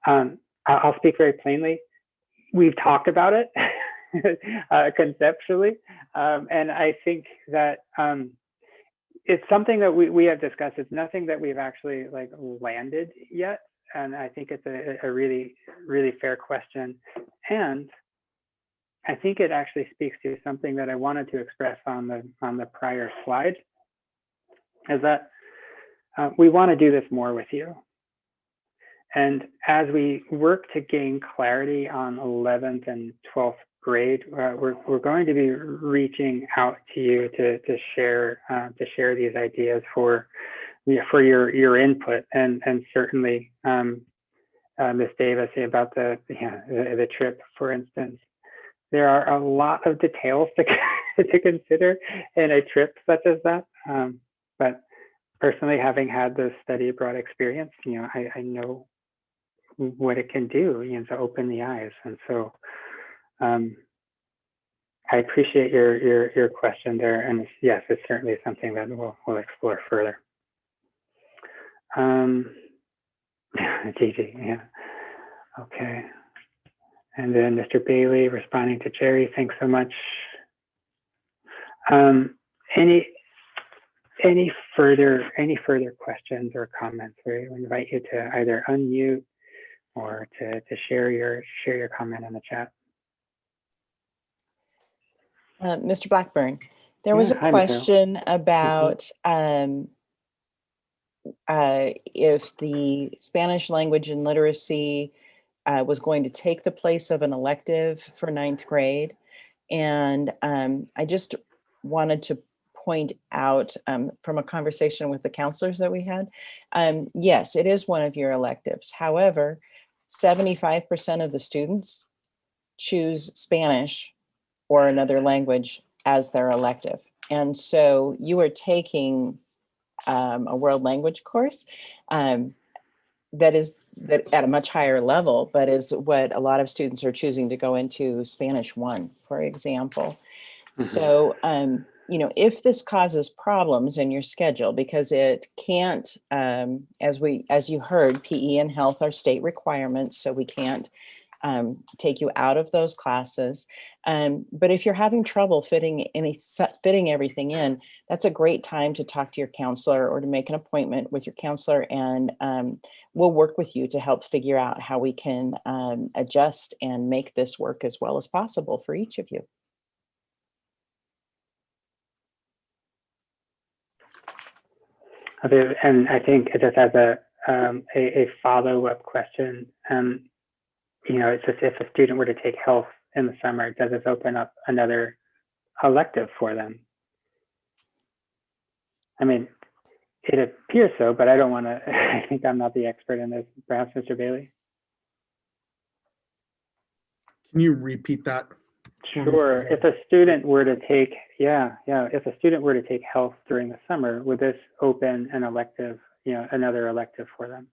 I'll speak very plainly. We've talked about it conceptually, and I think that it's something that we have discussed. It's nothing that we've actually landed yet, and I think it's a really, really fair question. And I think it actually speaks to something that I wanted to express on the prior slide, is that we want to do this more with you. And as we work to gain clarity on 11th and 12th grade, we're going to be reaching out to you to share these ideas for your input, and certainly Ms. Davis about the trip, for instance. There are a lot of details to consider in a trip such as that, but personally, having had the study abroad experience, I know what it can do, to open the eyes. And so I appreciate your question there. And yes, it's certainly something that we'll explore further. Gigi, yeah. Okay. And then Mr. Bailey responding to Jerry, thanks so much. Any further questions or comments? We invite you to either unmute or to share your comment in the chat. Mr. Blackburn, there was a Hi, Michelle. question about if the Spanish language and literacy was going to take the place of an elective for 9th grade. And I just wanted to point out from a conversation with the counselors that we had, yes, it is one of your electives. However, 75% of the students choose Spanish or another language as their elective. And so you are taking a world language course that at a much higher level, but is what a lot of students are choosing to go into Spanish 1, for example. Mm-hmm. So, if this causes problems in your schedule, because it can't, as you heard, PE and health are state requirements, so we can't take you out of those classes. But if you're having trouble fitting everything in, that's a great time to talk to your counselor or to make an appointment with your counselor, and we'll work with you to help figure out how we can adjust and make this work as well as possible for each of you. Okay, and I think just as a follow-up question, it's just if a student were to take health in the summer, does this open up another elective for them? I mean, it appears so, but I don't want to, I think I'm not the expert in this. Perhaps Mr. Bailey? Can you repeat that? Sure. If a student were to take, if a student were to take health during the summer, would this open an elective, another elective for them?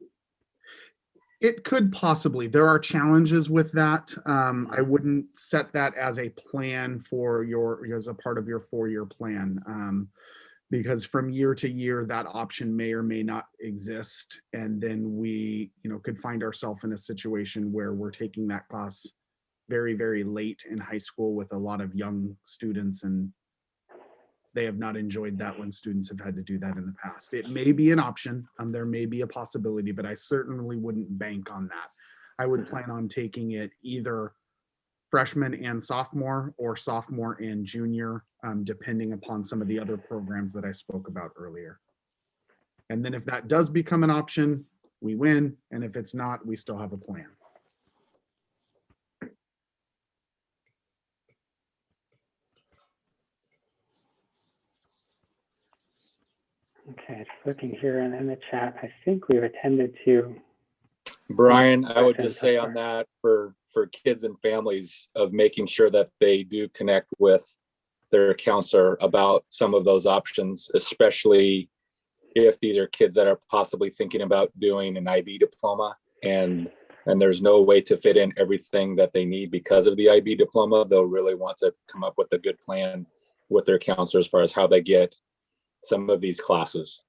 It could possibly. There are challenges with that. I wouldn't set that as a plan as a part of your 4-year plan, because from year to year, that option may or may not exist. And then we, could find ourselves in a situation where we're taking that class very, very late in high school with a lot of young students, and they have not enjoyed that when students have had to do that in the past. It may be an option, there may be a possibility, but I certainly wouldn't bank on that. I would plan on taking it either freshman and sophomore or sophomore and junior, depending upon some of the other programs that I spoke about earlier. And then if that does become an option, we win. And if it's not, we still have a plan. Okay, just looking here in the chat, I think we've attended to. Brian, I would just say on that for kids and families of making sure that they do connect with their counselor about some of those options, especially if these are kids that are possibly thinking about doing an IB diploma and there's no way to fit in everything that they need because of the IB diploma. They'll really want to come up with a good plan with their counselor as far as how they get some of these classes.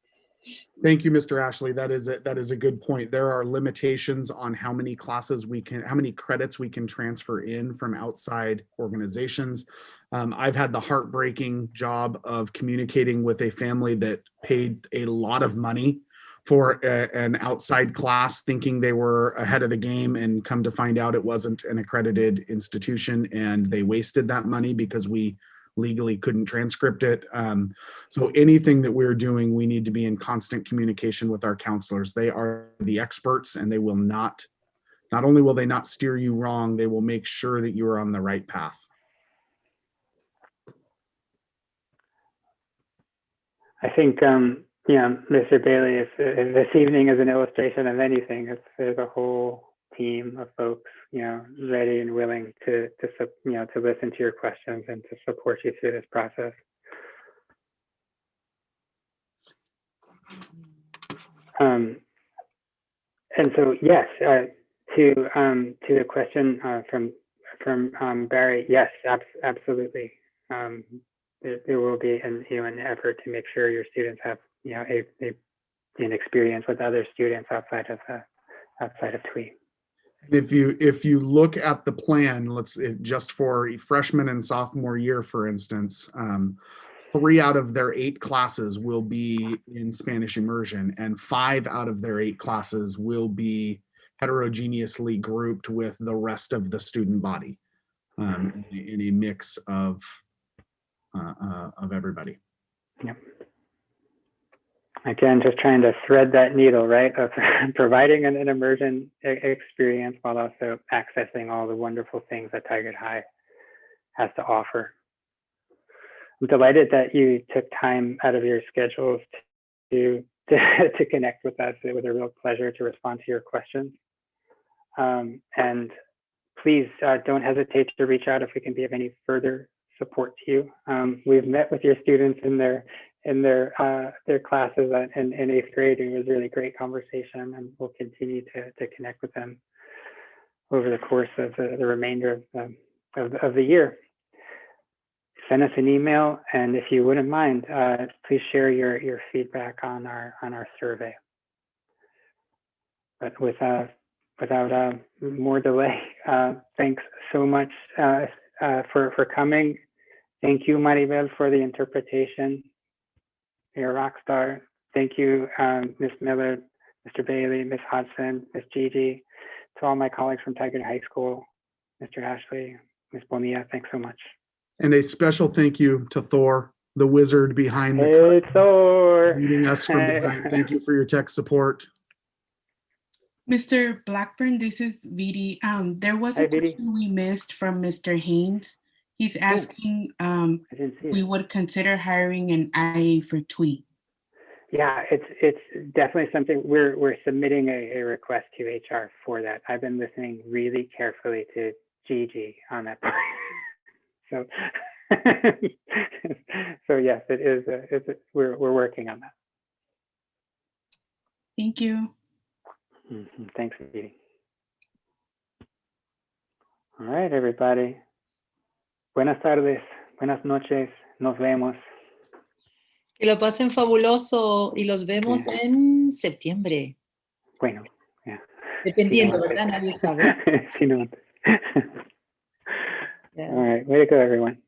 Thank you, Mr. Ashley. That is a good point. There are limitations on how many credits we can transfer in from outside organizations. I've had the heartbreaking job of communicating with a family that paid a lot of money for an outside class, thinking they were ahead of the game, and come to find out it wasn't an accredited institution, and they wasted that money because we legally couldn't transcript it. So anything that we're doing, we need to be in constant communication with our counselors. They are the experts, and they will not only will they not steer you wrong, they will make sure that you are on the right path. I think, Mr. Bailey, if this evening is an illustration of anything, there's a whole team of folks, ready and willing to listen to your questions and to support you through this process. And so, yes, to the question from Barry, yes, absolutely. There will be an effort to make sure your students have an experience with other students outside of TWE. If you look at the plan, just for freshman and sophomore year, for instance, 3 out of their 8 classes will be in Spanish immersion, and 5 out of their 8 classes will be heterogeneously grouped with the rest of the student body, in a mix of everybody. Yep. Again, just trying to thread that needle, right, of providing an immersion experience while also accessing all the wonderful things that Tigard High has to offer. I'm delighted that you took time out of your schedules to connect with us. It was a real pleasure to respond to your questions. And please don't hesitate to reach out if we can be of any further support to you. We've met with your students in their classes in 8th grade. It was a really great conversation, and we'll continue to connect with them over the course of the remainder of the year. Send us an email, and if you wouldn't mind, please share your feedback on our survey. But without more delay, thanks so much for coming. Thank you, Maribel, for the interpretation. You're a rock star. Thank you, Ms. Miller, Mr. Bailey, Ms. Hodgson, Ms. Gigi, to all my colleagues from Tigard High School, Mr. Ashley, Ms. Bonilla, thanks so much. And a special thank you to Thor, the wizard behind the Hey, Thor. leading us from behind. Thank you for your tech support. Mr. Blackburn, this is Vidi. There was a question we missed from Mr. Haynes. He's asking we would consider hiring an IA for TWE. Yeah, it's definitely something we're submitting a request to HR for that. I've been listening really carefully to Gigi on that. So, so yes, it is. We're working on that. Thank you. Thanks, Vidi. All right, everybody. Buenas tardes, buenas noches, nos vemos. Que lo pasen fabuloso y los vemos en septiembre. Bueno, yeah. Dependiendo, ¿verdad? Nadie sabe. Sí, no. All right, way to go, everyone.